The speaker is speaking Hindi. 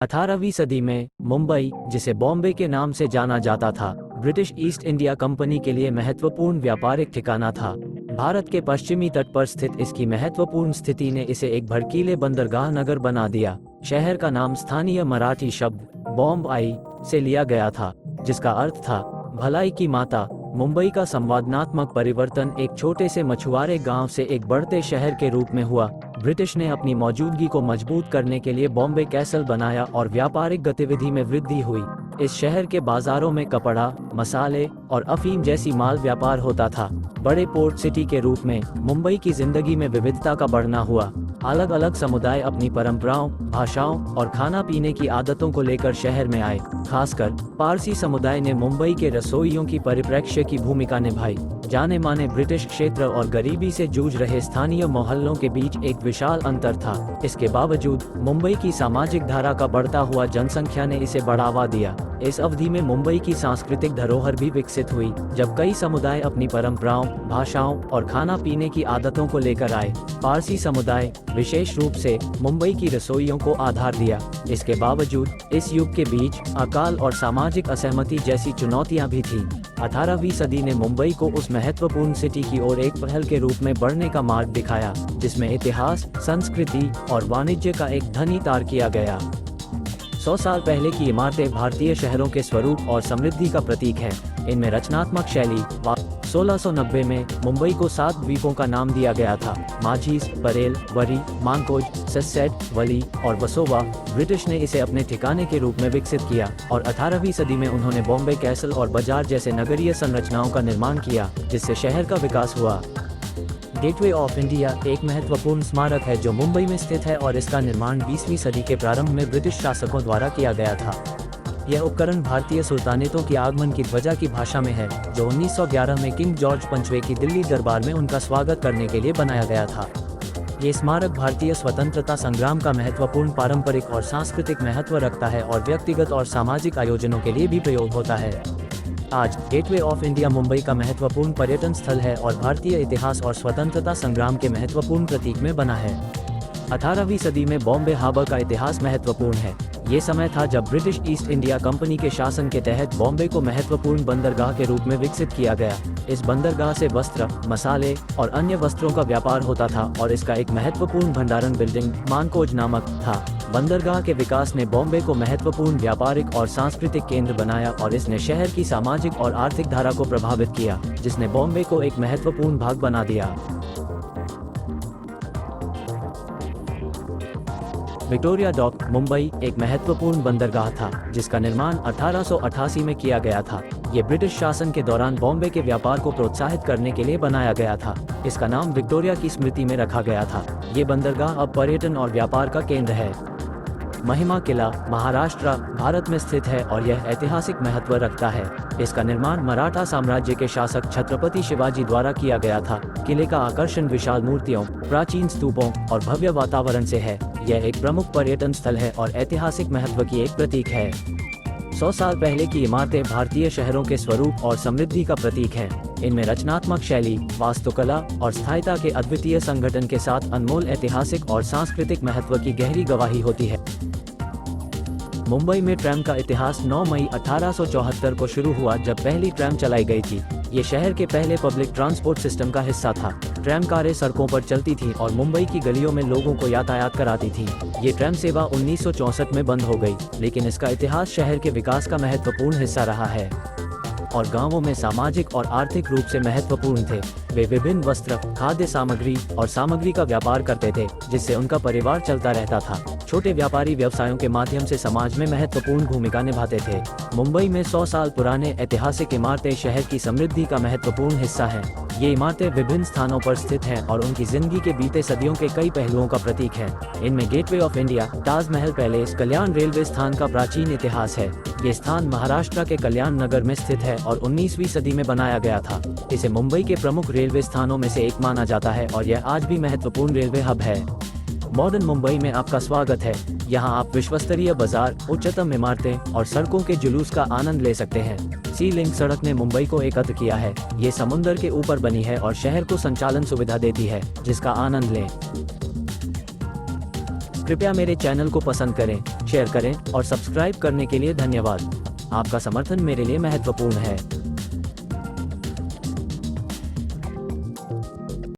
18वीं सदी में मुंबई, जिसे बॉम्बे के नाम से जाना जाता था, ब्रिटिश ईस्ट इंडिया कंपनी के लिए महत्वपूर्ण व्यापारिक ठिकाना था। भारत के पश्चिमी तट पर स्थित इसकी महत्वपूर्ण स्थिति ने इसे एक भड़कीले बंदरगाह नगर बना दिया। शहर का नाम स्थानीय मराठी शब्द बॉम्ब आई से लिया गया था, जिसका अर्थ था भलाई की माता। मुंबई का संवादनात्मक परिवर्तन एक छोटे से मछुआरे गांव से एक बढ़ते शहर के रूप में हुआ। ब्रिटिश ने अपनी मौजूदगी को मजबूत करने के लिए बॉम्बे कैसल बनाया और व्यापारिक गतिविधि में वृद्धि हुई। इस शहर के बाजारों में कपड़ा, मसाले और अफीम जैसी माल व्यापार होता था। बड़े पोर्ट सिटी के रूप में मुंबई की जिंदगी में विविधता का बढ़ना हुआ। अलग अलग समुदाय अपनी परंपराओं, भाषाओं और खाना पीने की आदतों को लेकर शहर में आए। खासकर पारसी समुदाय ने मुंबई के रसोइयों की परिप्रेक्ष्य की भूमिका निभाई। जाने माने ब्रिटिश क्षेत्र और गरीबी से जूझ रहे स्थानीय मोहल्लों के बीच एक विशाल अंतर था। इसके बावजूद मुंबई की सामाजिक धारा का बढ़ता हुआ जनसंख्या ने इसे बढ़ावा दिया। इस अवधि में मुंबई की सांस्कृतिक धरोहर भी विकसित हुई, जब कई समुदाय अपनी परंपराओं, भाषाओं और खाना पीने की आदतों को लेकर आए। पारसी समुदाय विशेष रूप से मुंबई की रसोइयों को आधार दिया। इसके बावजूद इस युग के बीच अकाल और सामाजिक असहमति जैसी चुनौतियां भी थीं। 18वीं सदी ने मुंबई को उस महत्वपूर्ण सिटी की ओर एक पहल के रूप में बढ़ने का मार्ग दिखाया, जिसमें इतिहास, संस्कृति और वाणिज्य का एक धनी तार किया गया। 100 साल पहले की इमारतें भारतीय शहरों के स्वरूप और समृद्धि का प्रतीक हैं। इनमें रचनात्मक शैली 1690 में मुंबई को 7 द्वीपों का नाम दिया गया था: माझीज, बरेल, वरी, मानकोज, ससेट, वली और वसोवा। ब्रिटिश ने इसे अपने ठिकाने के रूप में विकसित किया और 18वीं सदी में उन्होंने बॉम्बे कैसल और बाजार जैसे नगरीय संरचनाओं का निर्माण किया, जिससे शहर का विकास हुआ। गेटवे ऑफ इंडिया एक महत्वपूर्ण स्मारक है जो मुंबई में स्थित है और इसका निर्माण 20वीं सदी के प्रारंभ में ब्रिटिश शासकों द्वारा किया गया था। यह उपकरण भारतीय सुल्तानेतों की आगमन की ध्वजा की भाषा में है, जो 1911 में किंग जॉर्ज पांचवें की दिल्ली दरबार में उनका स्वागत करने के लिए बनाया गया था। ये स्मारक भारतीय स्वतंत्रता संग्राम का महत्वपूर्ण पारंपरिक और सांस्कृतिक महत्व रखता है और व्यक्तिगत और सामाजिक आयोजनों के लिए भी प्रयोग होता है। आज गेटवे ऑफ इंडिया मुंबई का महत्वपूर्ण पर्यटन स्थल है और भारतीय इतिहास और स्वतंत्रता संग्राम के महत्वपूर्ण प्रतीक में बना है। 18वीं सदी में बॉम्बे हार्बर का इतिहास महत्वपूर्ण है। ये समय था जब ब्रिटिश ईस्ट इंडिया कंपनी के शासन के तहत बॉम्बे को महत्वपूर्ण बंदरगाह के रूप में विकसित किया गया। इस बंदरगाह से वस्त्र, मसाले और अन्य वस्त्रों का व्यापार होता था और इसका एक महत्वपूर्ण भंडारण बिल्डिंग मानकोज नामक था। बंदरगाह के विकास ने बॉम्बे को महत्वपूर्ण व्यापारिक और सांस्कृतिक केंद्र बनाया और इसने शहर की सामाजिक और आर्थिक धारा को प्रभावित किया, जिसने बॉम्बे को एक महत्वपूर्ण भाग बना दिया। विक्टोरिया डॉक मुंबई एक महत्वपूर्ण बंदरगाह था, जिसका निर्माण 1888 में किया गया था। ये ब्रिटिश शासन के दौरान बॉम्बे के व्यापार को प्रोत्साहित करने के लिए बनाया गया था। इसका नाम विक्टोरिया की स्मृति में रखा गया था। ये बंदरगाह अब पर्यटन और व्यापार का केंद्र है। महिमा किला महाराष्ट्र, भारत में स्थित है और यह ऐतिहासिक महत्व रखता है। इसका निर्माण मराठा साम्राज्य के शासक छत्रपति शिवाजी द्वारा किया गया था। किले का आकर्षण विशाल मूर्तियों, प्राचीन स्तूपों और भव्य वातावरण से है। यह एक प्रमुख पर्यटन स्थल है और ऐतिहासिक महत्व की एक प्रतीक है। 100 साल पहले की इमारतें भारतीय शहरों के स्वरूप और समृद्धि का प्रतीक हैं। इनमें रचनात्मक शैली, वास्तुकला और स्थायिता के अद्वितीय संगठन के साथ अनमोल ऐतिहासिक और सांस्कृतिक महत्व की गहरी गवाही होती है। मुंबई में ट्रैम का इतिहास 9 मई 1874 को शुरू हुआ, जब पहली ट्रैम चलाई गई थी। ये शहर के पहले पब्लिक ट्रांसपोर्ट सिस्टम का हिस्सा था। ट्रैम कारें सड़कों पर चलती थीं और मुंबई की गलियों में लोगों को यातायात कराती थीं। ये ट्रैम सेवा 1964 में बंद हो गई, लेकिन इसका इतिहास शहर के विकास का महत्वपूर्ण हिस्सा रहा है और गांवों में सामाजिक और आर्थिक रूप से महत्वपूर्ण थे। वे विभिन्न वस्त्र, खाद्य सामग्री और सामग्री का व्यापार करते थे, जिससे उनका परिवार चलता रहता था। छोटे व्यापारी व्यवसायों के माध्यम से समाज में महत्वपूर्ण भूमिका निभाते थे। मुंबई में 100 साल पुराने ऐतिहासिक इमारतें शहर की समृद्धि का महत्वपूर्ण हिस्सा हैं। ये इमारतें विभिन्न स्थानों पर स्थित हैं और उनकी जिंदगी के बीते सदियों के कई पहलुओं का प्रतीक हैं। इनमें gateway of India, Taj Mahal palace, Kalyan railway स्थान का प्राचीन इतिहास है। ये स्थान महाराष्ट्र के कल्याण नगर में स्थित है और 19वीं सदी में बनाया गया था। इसे मुंबई के प्रमुख रेलवे स्थानों में से एक माना जाता है और यह आज भी महत्वपूर्ण रेलवे हब है। मॉडर्न मुंबई में आपका स्वागत है। यहाँ आप विश्वस्तरीय बाजार, उच्चतम इमारतें और सड़कों के जुलूस का आनंद ले सकते हैं। सी लिंक सड़क ने मुंबई को एकत्र किया है। ये समुद्र के ऊपर बनी है और शहर को संचालन सुविधा देती है, जिसका आनंद लें। कृपया मेरे चैनल को पसंद करें, शेयर करें और सब्सक्राइब करने के लिए धन्यवाद। आपका समर्थन मेरे लिए महत्वपूर्ण है।